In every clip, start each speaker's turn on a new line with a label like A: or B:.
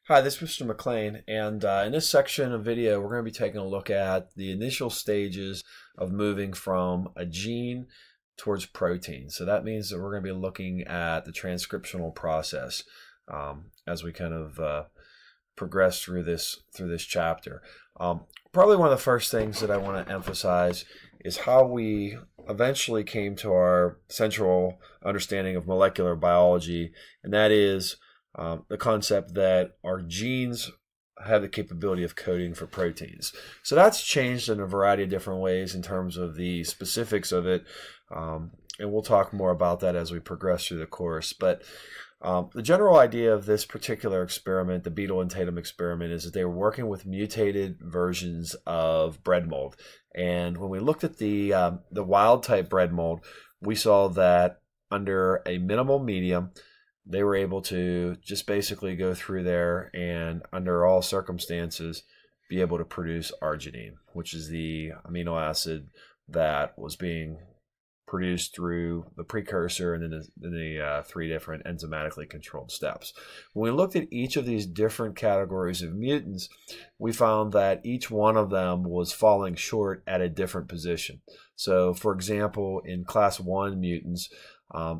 A: Hi, this is Mr. McLean, and in this section of video, we're going to be taking a look at the initial stages of moving from a gene towards protein. So that means that we're going to be looking at the transcriptional process as we kind of progress through this chapter. Probably one of the first things that I want to emphasize is how we eventually came to our central understanding of molecular biology, and that is the concept that our genes have the capability of coding for proteins. So that's changed in a variety of different ways in terms of the specifics of it, and we'll talk more about that as we progress through the course. But the general idea of this particular experiment, the Beetle and Tatum experiment, is that they were working with mutated versions of bread mold. And when we looked at the wild type bread mold, we saw that under a minimal medium, they were able to just basically go through there and under all circumstances be able to produce arginine, which is the amino acid that was being produced through the precursor and then the three different enzymatically controlled steps. When we looked at each of these different categories of mutants, we found that each one of them was falling short at a different position. So for example, in class 1 mutants,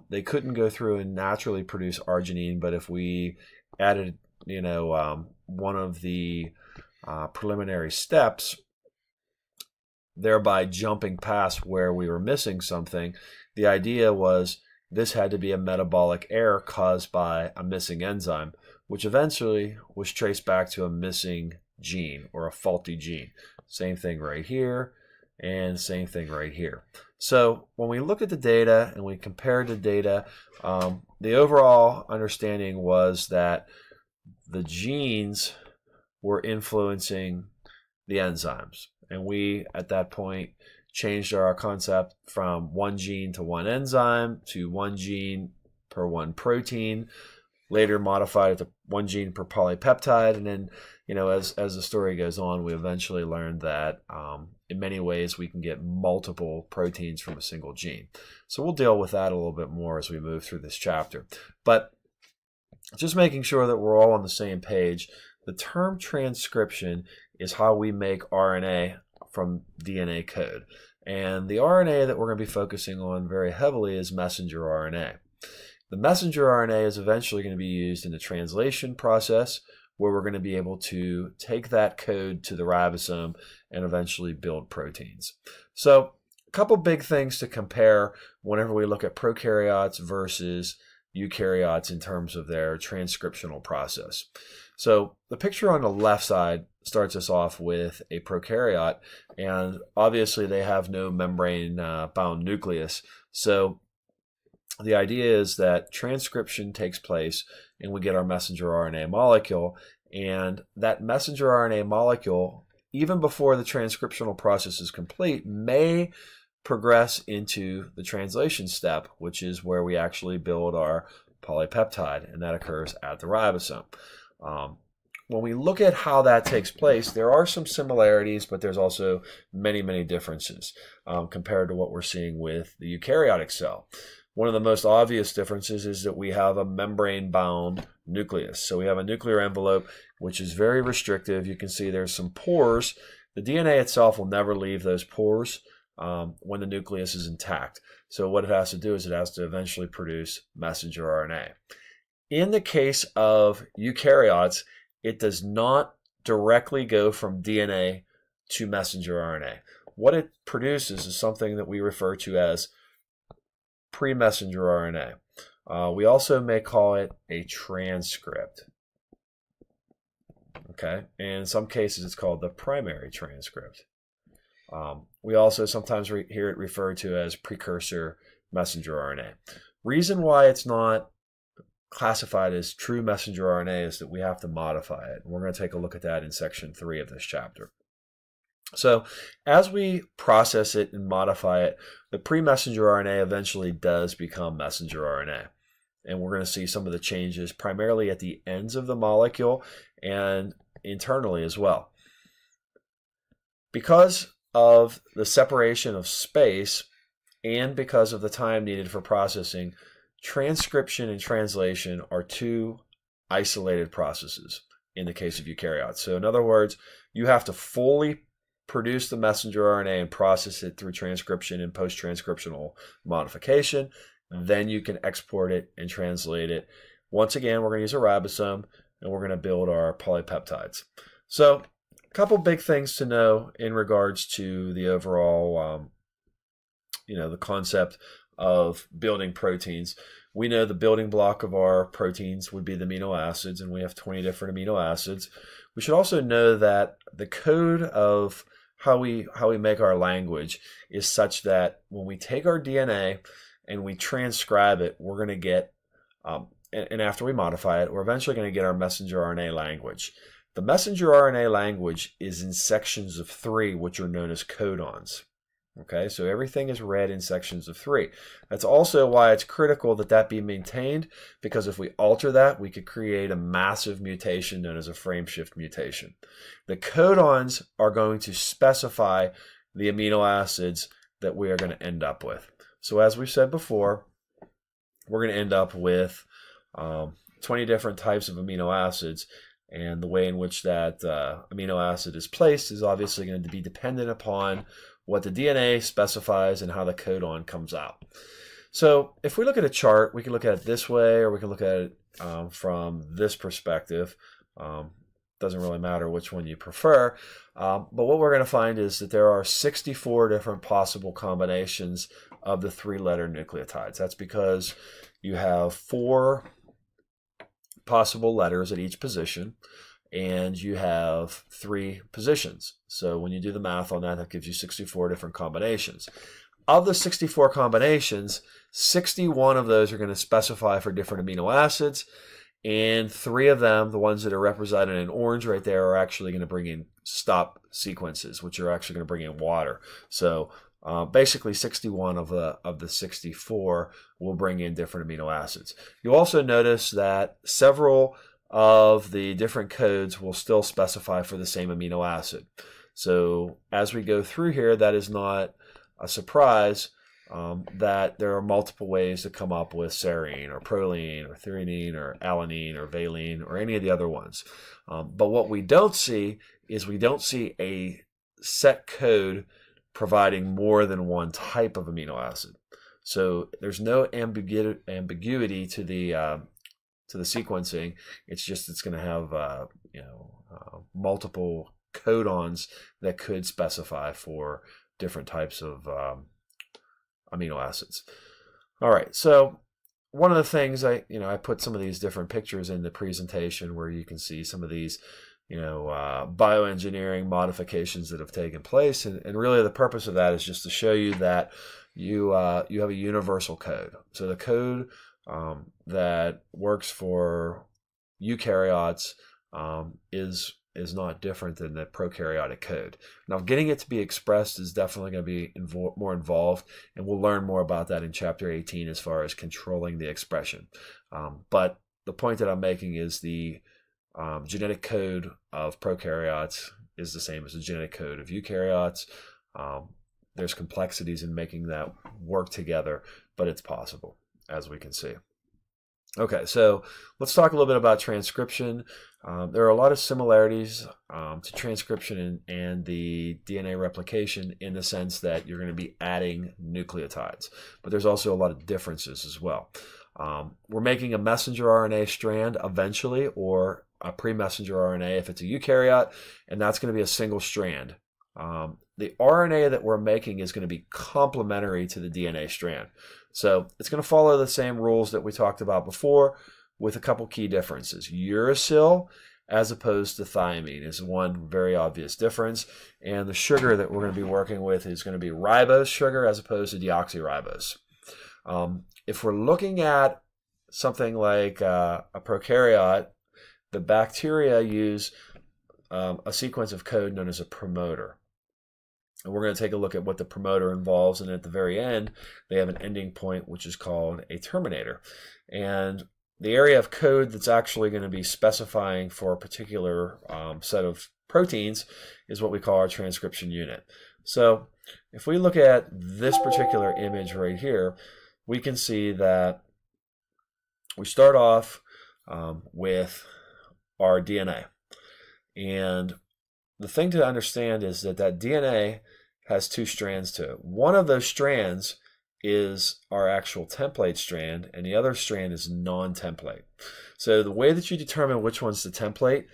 A: they couldn't go through and naturally produce arginine, but if we added, one of the preliminary steps, thereby jumping past where we were missing something, the idea was this had to be a metabolic error caused by a missing enzyme, which eventually was traced back to a missing gene or a faulty gene. Same thing right here, and same thing right here. So when we look at the data and we compared the data, the overall understanding was that the genes were influencing the enzymes. And we, at that point, changed our concept from one gene to one enzyme to one gene per one protein, later modified it to one gene per polypeptide. And then, as the story goes on, we eventually learned that in many ways we can get multiple proteins from a single gene. So we'll deal with that a little bit more as we move through this chapter. But just making sure that we're all on the same page, the term transcription is how we make RNA from DNA code. And the RNA that we're going to be focusing on very heavily is messenger RNA. The messenger RNA is eventually going to be used in the translation process, where we're going to be able to take that code to the ribosome and eventually build proteins. So a couple big things to compare whenever we look at prokaryotes versus eukaryotes in terms of their transcriptional process. So the picture on the left side starts us off with a prokaryote, and obviously they have no membrane bound nucleus. So the idea is that transcription takes place and we get our messenger RNA molecule, and that messenger RNA molecule, even before the transcriptional process is complete, may progress into the translation step, which is where we actually build our polypeptide, and that occurs at the ribosome. When we look at how that takes place, there are some similarities, but there's also many, many differences compared to what we're seeing with the eukaryotic cell. One of the most obvious differences is that we have a membrane-bound nucleus. So we have a nuclear envelope, which is very restrictive. You can see there's some pores. The DNA itself will never leave those pores when the nucleus is intact. So what it has to do is it has to eventually produce messenger RNA. In the case of eukaryotes, it does not directly go from DNA to messenger RNA. What it produces is something that we refer to as pre-messenger RNA. We also may call it a transcript. Okay, and in some cases it's called the primary transcript. We also sometimes hear it referred to as precursor messenger RNA. Reason why it's not classified as true messenger RNA is that we have to modify it. We're going to take a look at that in section 3 of this chapter. So as we process it and modify it, the pre-messenger RNA eventually does become messenger RNA. And we're going to see some of the changes primarily at the ends of the molecule and internally as well. Because of the separation of space and because of the time needed for processing, transcription and translation are two isolated processes. in the case of eukaryotes. So in other words, you have to fully produce the messenger RNA and process it through transcription and post-transcriptional modification. Then you can export it and translate it. Once again, we're going to use a ribosome, and we're going to build our polypeptides. So a couple big things to know in regards to the overall, the concept of building proteins. We know the building block of our proteins would be the amino acids, and we have 20 different amino acids. We should also know that the code of how we make our language is such that when we take our DNA and we transcribe it, we're going to get, and after we modify it, we're eventually going to get our messenger RNA language. The messenger RNA language is in sections of 3, which are known as codons. Okay, so everything is read in sections of 3. That's also why it's critical that that be maintained, because if we alter that, we could create a massive mutation known as a frameshift mutation. The codons are going to specify the amino acids that we are going to end up with. So as we said before, we're going to end up with 20 different types of amino acids, and the way in which that amino acid is placed is obviously going to be dependent upon what the DNA specifies and how the codon comes out. So if we look at a chart, we can look at it this way, or we can look at it from this perspective. Doesn't really matter which one you prefer. But what we're going to find is that there are 64 different possible combinations of the 3-letter nucleotides. That's because you have 4 possible letters at each position, and you have 3 positions. So when you do the math on that, that gives you 64 different combinations. Of the 64 combinations, 61 of those are going to specify for different amino acids, and 3 of them, the ones that are represented in orange right there, are actually going to bring in stop sequences, which are actually going to bring in water. So basically 61 of the 64 will bring in different amino acids. You'll also notice that several of the different codes will still specify for the same amino acid. So as we go through here, that is not a surprise that there are multiple ways to come up with serine or proline or threonine or alanine or valine or any of the other ones. But what we don't see is we don't see a set code providing more than one type of amino acid. So there's no ambiguity to the sequencing. It's just it's going to have multiple codons that could specify for different types of amino acids. All right, so one of the things I put some of these different pictures in the presentation where you can see some of these bioengineering modifications that have taken place, and really the purpose of that is just to show you that you have a universal code. So the code that works for eukaryotes is not different than the prokaryotic code. Now, getting it to be expressed is definitely going to be more involved, and we'll learn more about that in Chapter 18 as far as controlling the expression. But the point that I'm making is the genetic code of prokaryotes is the same as the genetic code of eukaryotes. There's complexities in making that work together, but it's possible, as we can see. Okay, so let's talk a little bit about transcription. There are a lot of similarities to transcription and the DNA replication in the sense that you're going to be adding nucleotides, but there's also a lot of differences as well. We're making a messenger RNA strand eventually, or a pre-messenger RNA if it's a eukaryote, and that's going to be a single strand. The RNA that we're making is going to be complementary to the DNA strand. So it's going to follow the same rules that we talked about before, with a couple key differences. Uracil as opposed to thiamine is one very obvious difference, and the sugar that we're going to be working with is going to be ribose sugar as opposed to deoxyribose. If we're looking at something like a prokaryote, the bacteria use a sequence of code known as a promoter. And we're going to take a look at what the promoter involves, and at the very end, they have an ending point, which is called a terminator. And the area of code that's actually going to be specifying for a particular set of proteins is what we call our transcription unit. So if we look at this particular image right here, we can see that we start off with our DNA. And the thing to understand is that DNA has two strands to it. One of those strands is our actual template strand, and the other strand is non-template. So the way that you determine which one's the template,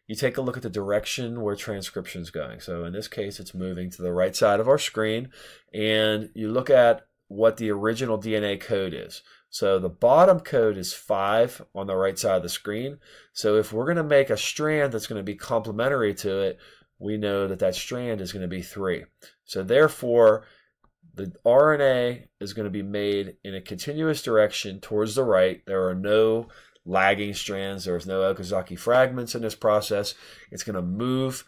A: you take a look at the direction where transcription is going. So in this case, it's moving to the right side of our screen, and you look at what the original DNA code is. So the bottom code is 5 on the right side of the screen. So if we're going to make a strand that's going to be complementary to it, we know that that strand is going to be 3. So therefore, the RNA is going to be made in a continuous direction towards the right. There are no lagging strands. There's no Okazaki fragments in this process. It's going to move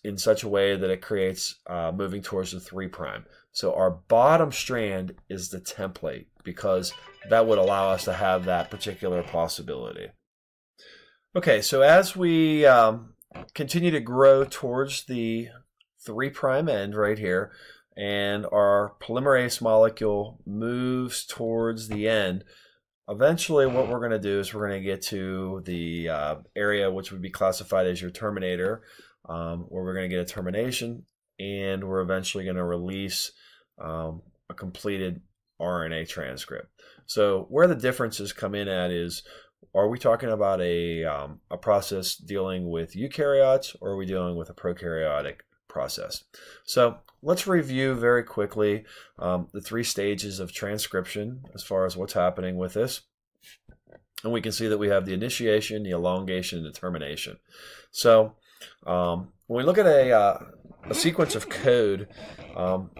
A: in such a way that it creates moving towards the 3'. So our bottom strand is the template because that would allow us to have that particular possibility. Okay, so as we continue to grow towards the 3' end right here, and our polymerase molecule moves towards the end, eventually what we're going to do is we're going to get to the area which would be classified as your terminator, where we're going to get a termination, and we're eventually going to release a completed RNA transcript. So where the differences come in at is, are we talking about a process dealing with eukaryotes, or are we dealing with a prokaryotic process? So let's review very quickly the 3 stages of transcription as far as what's happening with this. And we can see that we have the initiation, the elongation, and the termination. So when we look at a sequence of code,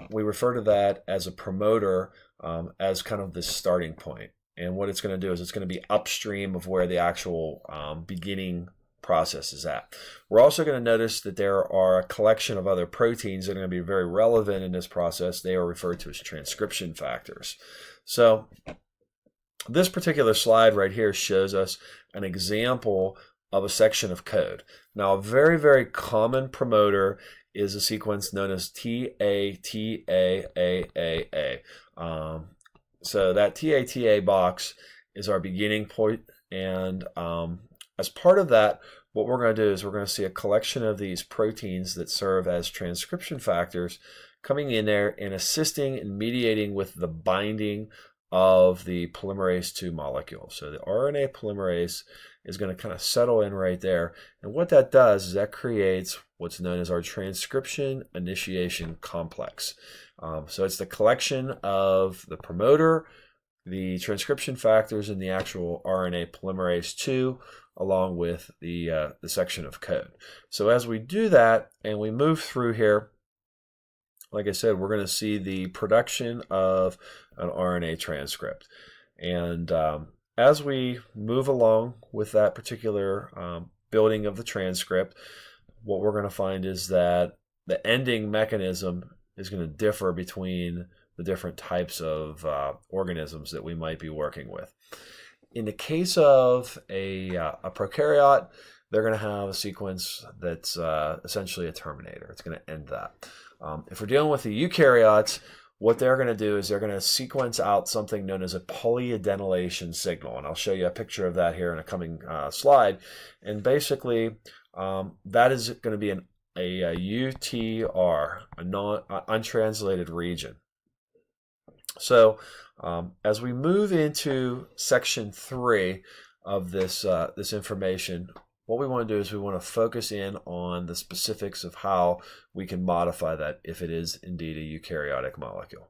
A: we refer to that as a promoter as kind of the starting point. And what it's going to do is it's going to be upstream of where the actual beginning process is at. We're also going to notice that there are a collection of other proteins that are going to be very relevant in this process. They are referred to as transcription factors. So this particular slide right here shows us an example of a section of code. Now, a very, very common promoter is a sequence known as TATAAAA. So that TATA box is our beginning point, and as part of that, what we're going to do is we're going to see a collection of these proteins that serve as transcription factors coming in there and assisting and mediating with the binding of the polymerase II molecule. So the RNA polymerase is going to kind of settle in right there. And what that does is that creates what's known as our transcription initiation complex. So it's the collection of the promoter, the transcription factors, and the actual RNA polymerase II, along with the section of code. So as we do that and we move through here, like I said, we're going to see the production of an RNA transcript. And as we move along with that particular building of the transcript, what we're going to find is that the ending mechanism is going to differ between the different types of organisms that we might be working with. In the case of a prokaryote, they're going to have a sequence that's essentially a terminator. It's going to end that. If we're dealing with the eukaryotes, what they're going to do is they're going to sequence out something known as a polyadenylation signal. And I'll show you a picture of that here in a coming slide. And basically, that is going to be a UTR, a untranslated region. So as we move into section 3 of this information, what we want to do is we want to focus in on the specifics of how we can modify that if it is indeed a eukaryotic molecule.